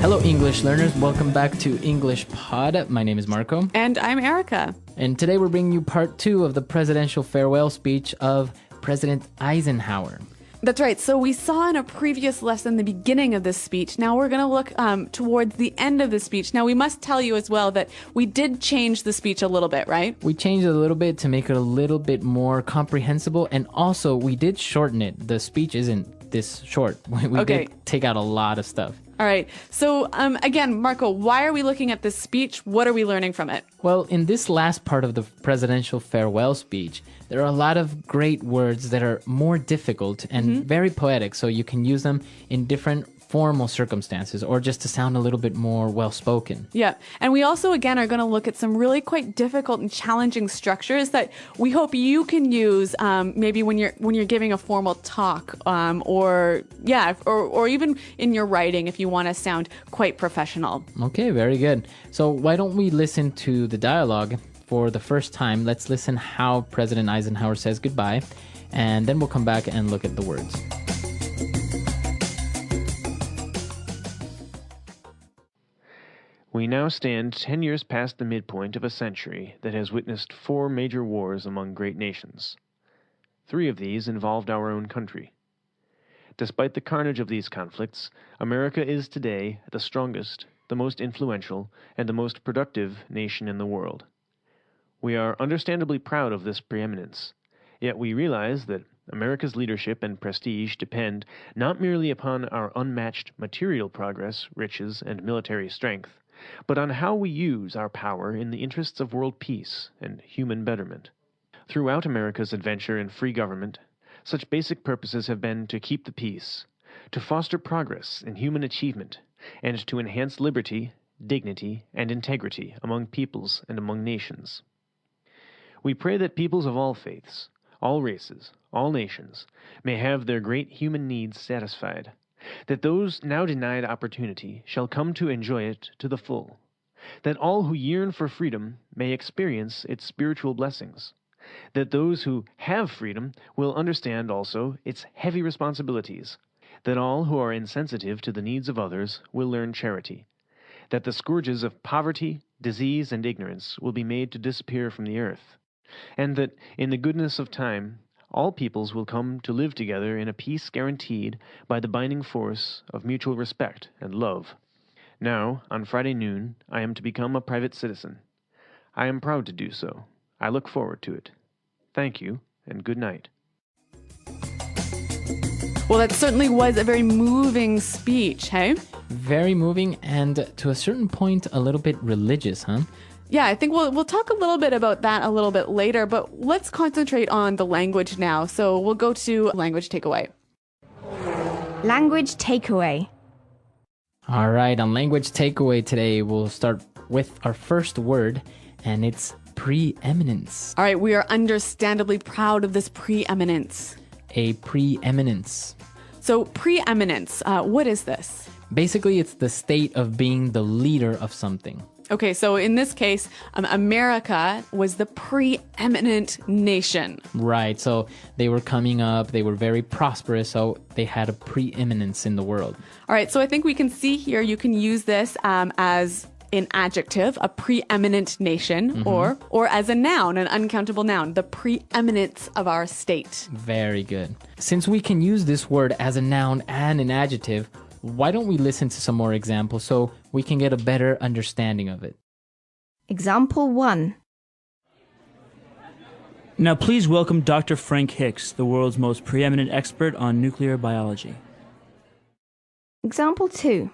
Hello, English learners. Welcome back to English Pod. My name is Marco. And I'm Erica. And today we're bringing you part 2 of the presidential farewell speech of President Eisenhower. That's right. So we saw in a previous lesson the beginning of this speech. Now we're going to look towards the end of the speech. Now we must tell you as well that we did change the speech a little bit, right? We changed it a little bit to make it a little bit more comprehensible. And also we did shorten it. The speech isn't this short. We did take out a lot of stuff. All right. So again, Marco, why are we looking at this speech? What are we learning from it? Well, in this last part of the presidential farewell speech, there are a lot of great words that are more difficult and very poetic, so you can use them in different formal circumstances or just to sound a little bit more well-spoken. Yeah. And we also, again, are going to look at some really quite difficult and challenging structures that we hope you can use maybe when you're giving a formal talk or even in your writing if you want to sound quite professional. Okay, very good. So why don't we listen to the dialogue for the first time? Let's listen how President Eisenhower says goodbye, and then we'll come back and look at the words. We now stand 10 years past the midpoint of a century that has witnessed 4 major wars among great nations. 3 of these involved our own country. Despite the carnage of these conflicts, America is today the strongest, the most influential, and the most productive nation in the world. We are understandably proud of this preeminence, yet we realize that America's leadership and prestige depend not merely upon our unmatched material progress, riches, and military strength, but on how we use our power in the interests of world peace and human betterment. Throughout America's adventure in free government, such basic purposes have been to keep the peace, to foster progress in human achievement, and to enhance liberty, dignity, and integrity among peoples and among nations. We pray that peoples of all faiths, all races, all nations, may have their great human needs satisfied, that those now denied opportunity shall come to enjoy it to the full, that all who yearn for freedom may experience its spiritual blessings, that those who have freedom will understand also its heavy responsibilities, that all who are insensitive to the needs of others will learn charity, that the scourges of poverty, disease, and ignorance will be made to disappear from the earth, and that, in the goodness of time, all peoples will come to live together in a peace guaranteed by the binding force of mutual respect and love. Now, on Friday noon, I am to become a private citizen. I am proud to do so. I look forward to it. Thank you, and good night. Well, that certainly was a very moving speech, hey? Very moving and, to a certain point, a little bit religious, huh? Yeah, I think we'll talk a little bit about that a little bit later, but let's concentrate on the language now. So we'll go to language takeaway. Language takeaway. All right, on language takeaway today, we'll start with our first word, and it's preeminence. All right, we are understandably proud of this preeminence. A preeminence. So preeminence, what is this? Basically, it's the state of being the leader of something. Okay, so in this case, America was the preeminent nation. Right, so they were coming up, they were very prosperous, so they had a preeminence in the world. All right, so I think we can see here you can use this as an adjective, a preeminent nation, or as a noun, an uncountable noun, the preeminence of our state. Very good. Since we can use this word as a noun and an adjective, why don't we listen to some more examples so we can get a better understanding of it? Example 1. Now please welcome Dr. Frank Hicks, the world's most preeminent expert on nuclear biology. Example 2.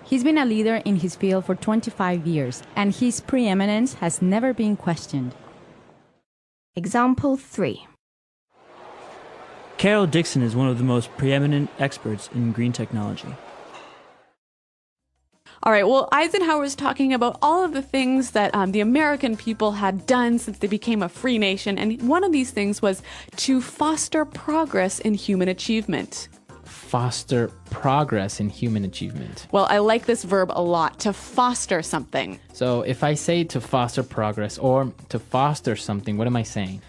He's been a leader in his field for 25 years, and his preeminence has never been questioned. Example 3. Carol Dixon is one of the most preeminent experts in green technology. All right, well, Eisenhower is talking about all of the things that the American people had done since they became a free nation, and one of these things was to foster progress in human achievement. Foster progress in human achievement. Well, I like this verb a lot, to foster something. So if I say to foster progress or to foster something, what am I saying?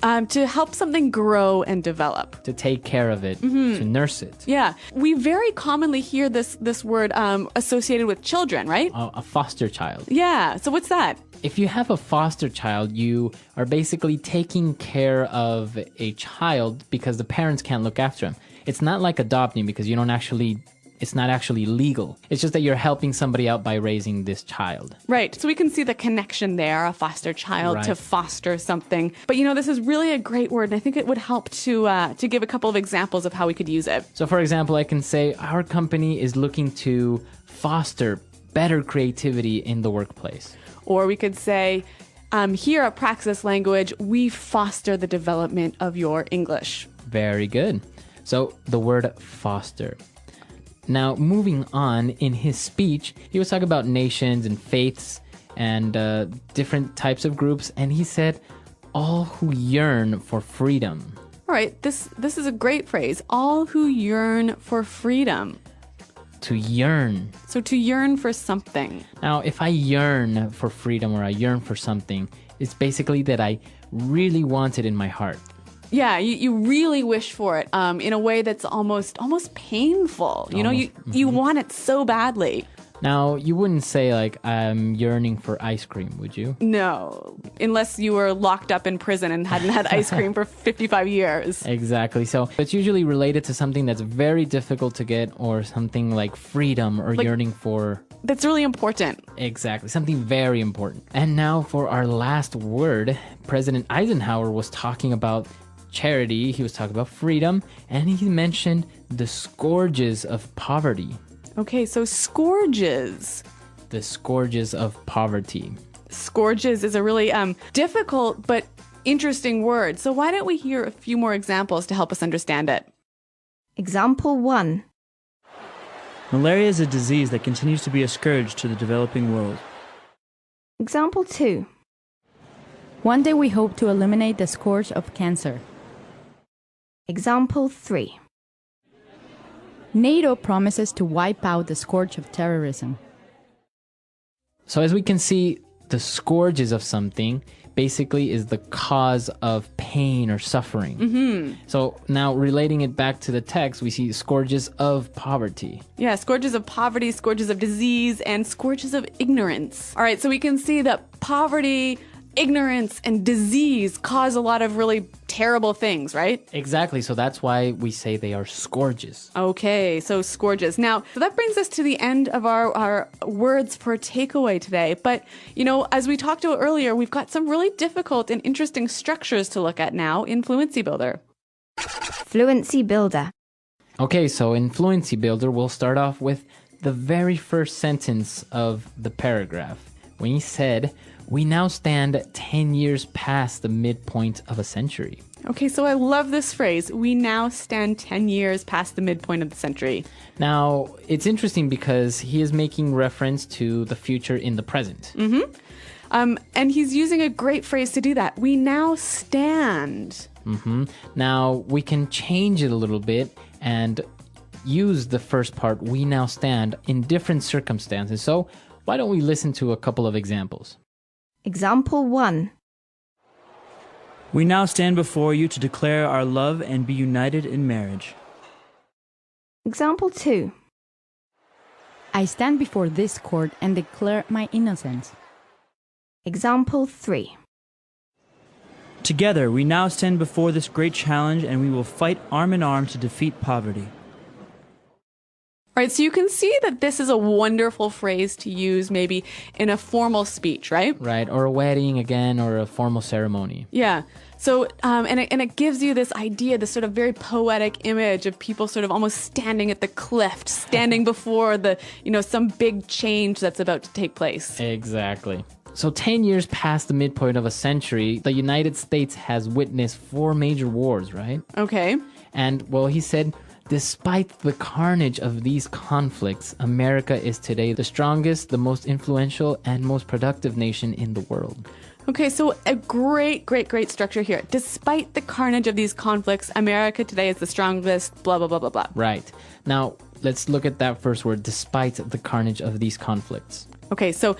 To help something grow and develop. To take care of it, to nurse it. Yeah. We very commonly hear this word associated with children, right? A foster child. Yeah. So what's that? If you have a foster child, you are basically taking care of a child because the parents can't look after him. It's not like adopting because it's not actually legal. It's just that you're helping somebody out by raising this child. Right. So we can see the connection there, a foster child to foster something. But this is really a great word, and I think it would help to give a couple of examples of how we could use it. So for example, I can say our company is looking to foster better creativity in the workplace. Or we could say, here at Praxis Language, we foster the development of your English. Very good. So the word foster. Now, moving on, in his speech, he was talking about nations and faiths and different types of groups, and he said, all who yearn for freedom. All right, this is a great phrase. All who yearn for freedom. To yearn. So to yearn for something. Now, if I yearn for freedom or I yearn for something, it's basically that I really want it in my heart. Yeah, you really wish for it in a way that's almost painful. You want it so badly. Now, you wouldn't say like, I'm yearning for ice cream, would you? No, unless you were locked up in prison and hadn't had ice cream for 55 years. Exactly. So it's usually related to something that's very difficult to get or something like freedom or yearning for... That's really important. Exactly. Something very important. And now for our last word, President Eisenhower was talking about charity, he was talking about freedom, and he mentioned the scourges of poverty. Okay, so scourges. The scourges of poverty. Scourges is a really difficult but interesting word. So why don't we hear a few more examples to help us understand it? Example 1. Malaria is a disease that continues to be a scourge to the developing world. Example 2. One day we hope to eliminate the scourge of cancer. Example 3. NATO promises to wipe out the scourge of terrorism. So as we can see, the scourges of something basically is the cause of pain or suffering. So now relating it back to the text, we see scourges of poverty. Yeah, scourges of poverty, scourges of disease, and scourges of ignorance. All right, so we can see that poverty, ignorance, and disease cause a lot of really terrible things, right? Exactly. So that's why we say they are scourges. Okay, so scourges. Now, so that brings us to the end of our words for takeaway today. But, as we talked about earlier, we've got some really difficult and interesting structures to look at now in Fluency Builder. Fluency Builder. Okay, so in Fluency Builder, we'll start off with the very first sentence of the paragraph. When he said, we now stand 10 years past the midpoint of a century. Okay, so I love this phrase. We now stand 10 years past the midpoint of the century. Now, it's interesting because he is making reference to the future in the present. And he's using a great phrase to do that. We now stand. Now, we can change it a little bit and use the first part, we now stand, in different circumstances. So why don't we listen to a couple of examples? Example 1. We now stand before you to declare our love and be united in marriage. Example 2. I stand before this court and declare my innocence. Example 3. Together, we now stand before this great challenge and we will fight arm in arm to defeat poverty. All right, so you can see that this is a wonderful phrase to use maybe in a formal speech, right? Right, or a wedding again, or a formal ceremony. Yeah. So, and it gives you this idea, this sort of very poetic image of people sort of almost standing at the cliff, standing before the, some big change that's about to take place. Exactly. So 10 years past the midpoint of a century, the United States has witnessed 4 major wars, right? Okay. And, well, he said, despite the carnage of these conflicts, America is today the strongest, the most influential, and most productive nation in the world. Okay, so a great structure here. Despite the carnage of these conflicts, America today is the strongest, blah, blah, blah, blah, blah. Right. Now, let's look at that first word, despite the carnage of these conflicts. Okay, so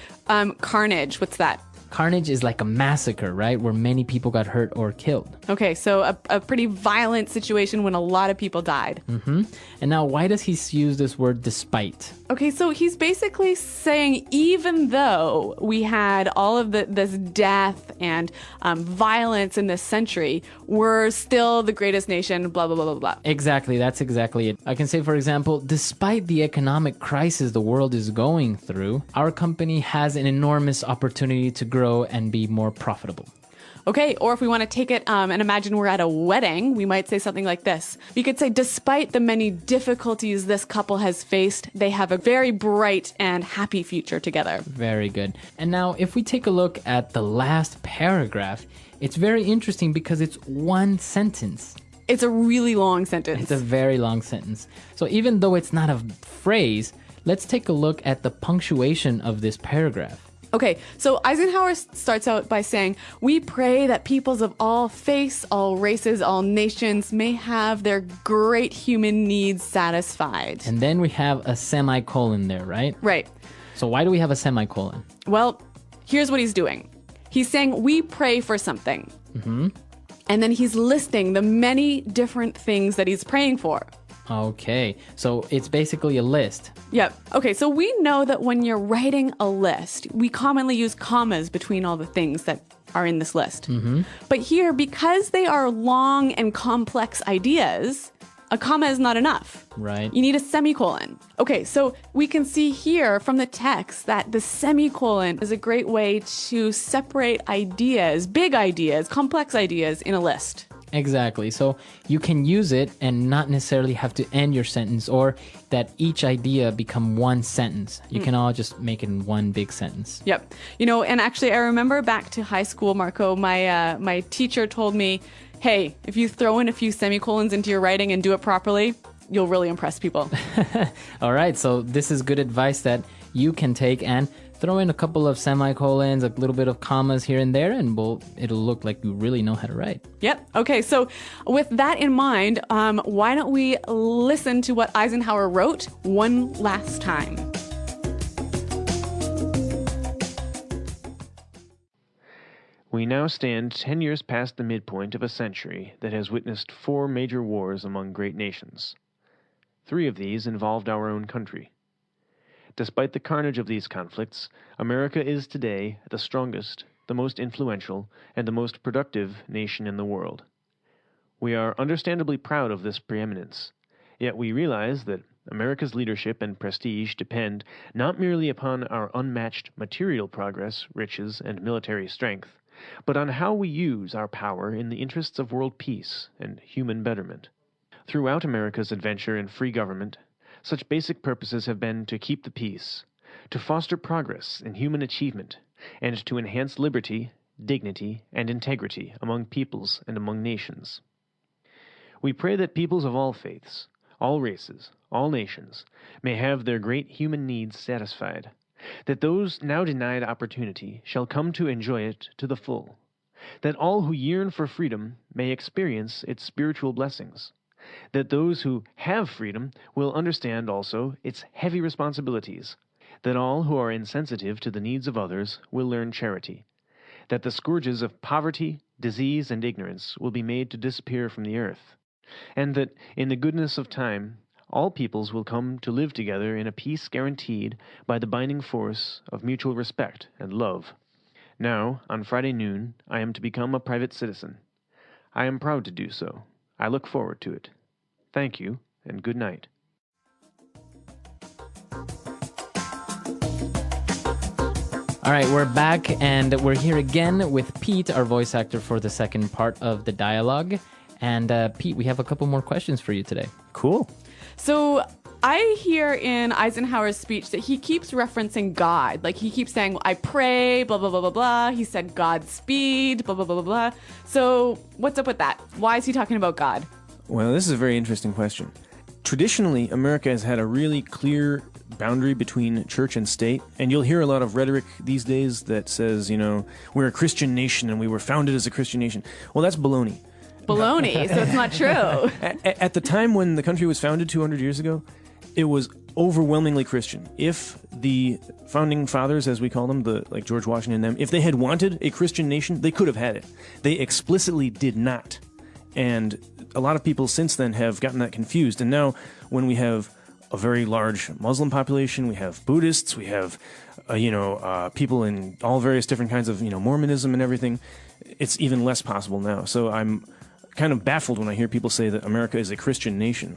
carnage, what's that? Carnage is like a massacre, right? Where many people got hurt or killed. Okay, so a pretty violent situation when a lot of people died. And now, why does he use this word despite? Okay, so he's basically saying even though we had all of this death and violence in this century, we're still the greatest nation, blah, blah, blah, blah, blah. Exactly, that's exactly it. I can say, for example, despite the economic crisis the world is going through, our company has an enormous opportunity to grow and be more profitable. Okay, or if we want to take it and imagine we're at a wedding, we might say something like this. We could say, despite the many difficulties this couple has faced, they have a very bright and happy future together. Very good. And now, if we take a look at the last paragraph, it's very interesting because it's one sentence. It's a really long sentence. It's a very long sentence. So even though it's not a phrase, let's take a look at the punctuation of this paragraph. Okay, so Eisenhower starts out by saying, we pray that peoples of all faiths, all races, all nations may have their great human needs satisfied. And then we have a semicolon there, right? Right. So why do we have a semicolon? Well, here's what he's doing. He's saying, we pray for something. And then he's listing the many different things that he's praying for. Okay, so it's basically a list. Yep. Okay, so we know that when you're writing a list, we commonly use commas between all the things that are in this list. But here, because they are long and complex ideas, a comma is not enough. Right. You need a semicolon. Okay, so we can see here from the text that the semicolon is a great way to separate ideas, big ideas, complex ideas in a list. Exactly. So you can use it and not necessarily have to end your sentence or that each idea become one sentence. You can all just make it in one big sentence. Yep. You know, and actually I remember back to high school, Marco, my teacher told me, hey, if you throw in a few semicolons into your writing and do it properly, you'll really impress people. All right. So this is good advice that you can take and throw in a couple of semicolons, a little bit of commas here and there, and it'll look like you really know how to write. Yep. Okay, so with that in mind, why don't we listen to what Eisenhower wrote one last time? We now stand 10 years past the midpoint of a century that has witnessed 4 major wars among great nations. 3 of these involved our own country. Despite the carnage of these conflicts, America is today the strongest, the most influential, and the most productive nation in the world. We are understandably proud of this preeminence, yet we realize that America's leadership and prestige depend not merely upon our unmatched material progress, riches, and military strength, but on how we use our power in the interests of world peace and human betterment. Throughout America's adventure in free government, such basic purposes have been to keep the peace, to foster progress in human achievement, and to enhance liberty, dignity, and integrity among peoples and among nations. We pray that peoples of all faiths, all races, all nations, may have their great human needs satisfied, that those now denied opportunity shall come to enjoy it to the full, that all who yearn for freedom may experience its spiritual blessings, that those who have freedom will understand also its heavy responsibilities, that all who are insensitive to the needs of others will learn charity, that the scourges of poverty, disease, and ignorance will be made to disappear from the earth, and that, in the goodness of time, all peoples will come to live together in a peace guaranteed by the binding force of mutual respect and love. Now, on Friday noon, I am to become a private citizen. I am proud to do so. I look forward to it. Thank you, and good night. All right, we're back, and we're here again with Pete, our voice actor for the second part of the dialogue. And Pete, we have a couple more questions for you today. Cool. So I hear in Eisenhower's speech that he keeps referencing God. Like he keeps saying, I pray, blah, blah, blah, blah, blah. He said Godspeed, blah, blah, blah, blah, blah. So what's up with that? Why is he talking about God? Well, this is a very interesting question. Traditionally, America has had a really clear boundary between church and state, and you'll hear a lot of rhetoric these days that says, you know, we're a Christian nation and we were founded as a Christian nation. Well, that's baloney. Baloney, so it's not true. At the time when the country was founded 200 years ago, it was overwhelmingly Christian. If the founding fathers, as we call them, like George Washington and them, if they had wanted a Christian nation, they could have had it. They explicitly did not. And a lot of people since then have gotten that confused. And now when we have a very large Muslim population, we have Buddhists, we have people in all various different kinds of Mormonism and everything, it's even less possible now. So I'm kind of baffled when I hear people say that America is a Christian nation.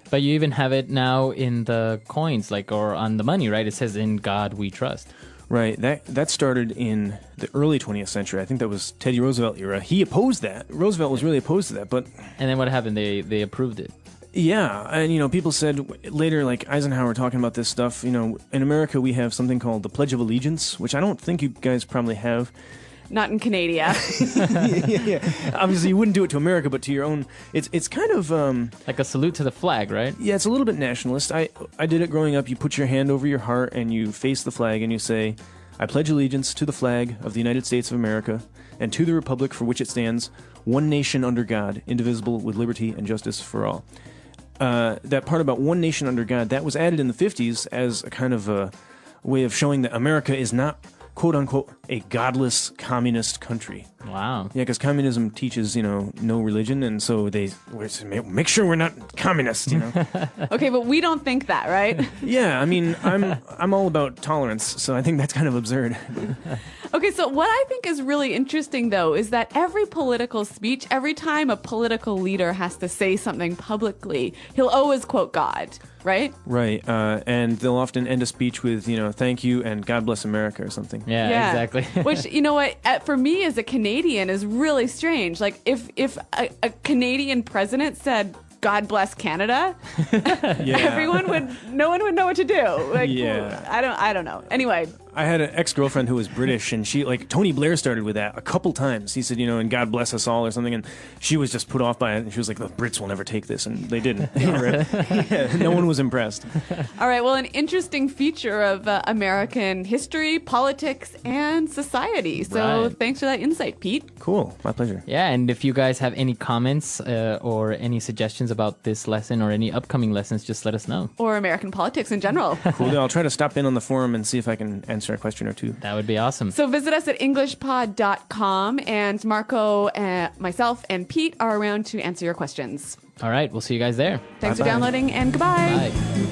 But you even have it now in the coins, or on the money, right? It says, "In God we trust." Right. That started in the early 20th century. I think that was Teddy Roosevelt era. He opposed that. Roosevelt was really opposed to that. But and then what happened? They approved it. Yeah, and people said later, like Eisenhower talking about this stuff. In America we have something called the Pledge of Allegiance, which I don't think you guys probably have. Not in Canada. yeah. Obviously, you wouldn't do it to America, but to your own. It's kind of like a salute to the flag, right? Yeah, it's a little bit nationalist. I did it growing up. You put your hand over your heart and you face the flag and you say, "I pledge allegiance to the flag of the United States of America and to the republic for which it stands, one nation under God, indivisible, with liberty and justice for all." That part about one nation under God, that was added in the 50s as a kind of a way of showing that America is not, quote unquote, a godless communist country. Wow. Yeah, because communism teaches, no religion, and so they make sure we're not communists, Okay, but we don't think that, right? Yeah, I mean, I'm all about tolerance, so I think that's kind of absurd. Okay, so what I think is really interesting, though, is that every political speech, every time a political leader has to say something publicly, he'll always quote God, right? Right, and they'll often end a speech with, "Thank you" and "God bless America" or something. Yeah. Exactly. Which, for me as a Canadian is really strange. Like, if a Canadian president said, "God bless Canada," no one would know what to do. Like, yeah. I don't know. Anyway. I had an ex-girlfriend who was British, and she, Tony Blair started with that a couple times. He said, "And God bless us all" or something, and she was just put off by it, and she was like, "The Brits will never take this," and they didn't. Yeah, no one was impressed. All right, well, an interesting feature of American history, politics, and society. So Thanks for that insight, Pete. Cool, my pleasure. Yeah, and if you guys have any comments or any suggestions about this lesson or any upcoming lessons, just let us know. Or American politics in general. Cool. I'll try to stop in on the forum and see if I can answer a question or two. That would be awesome. So visit us at EnglishPod.com, and Marco, myself, and Pete are around to answer your questions. All right, we'll see you guys there. Thanks for downloading, and goodbye. Bye.